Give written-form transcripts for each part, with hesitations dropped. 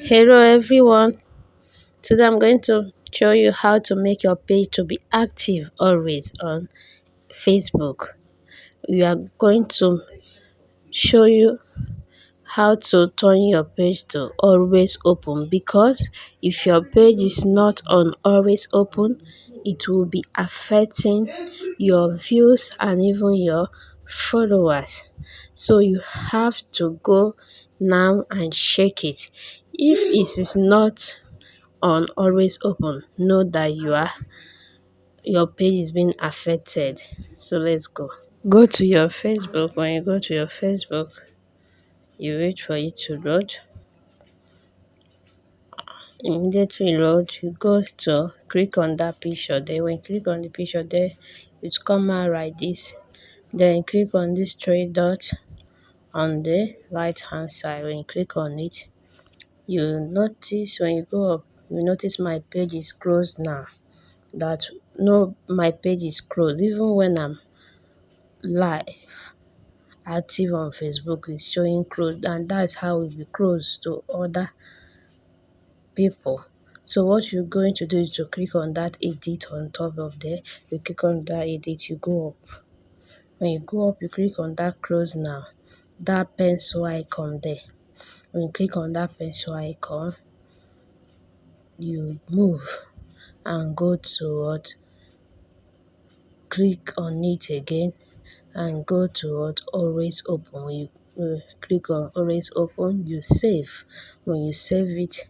Hello everyone. Today I'm going to show you how to make your page to be active always on Facebook. We are going to show you how to turn your page to always open, because if your page is not on always open, it will be affecting your views and even your followers. So you have to go now and check it. If it is not on always open, know that your page is being affected. So let's go to your Facebook. When you go to your Facebook, you wait for it to load. Immediately load, you go to click on that picture there. When you click on the picture there, it come out like this. Then click on this three dots on the right hand side. When you click on it, you notice when you go up, you notice my page is closed now. That no, my page is closed. Even when I'm live active on Facebook, it's showing closed, and that's how it will be closed to other people. So what you're going to do is to click on that edit on top of there. You click on that edit, you go up. When you go up, you click on that close now, that pencil icon there. When you click on that pencil icon, you move and go to what, click on it again and go to what, always open. When you click on always open, you save. When you save it,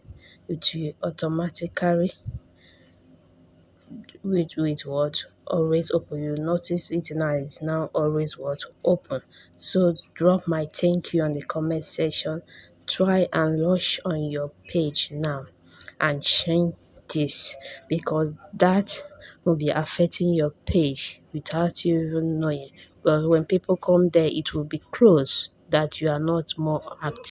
it will automatically with what, always open. You notice it now, it's now always what, open. So drop my thank you on the comment section. Try and launch on your page now and change this, because that will be affecting your page without you even knowing. But when people come there, it will be closed, that you are not more active.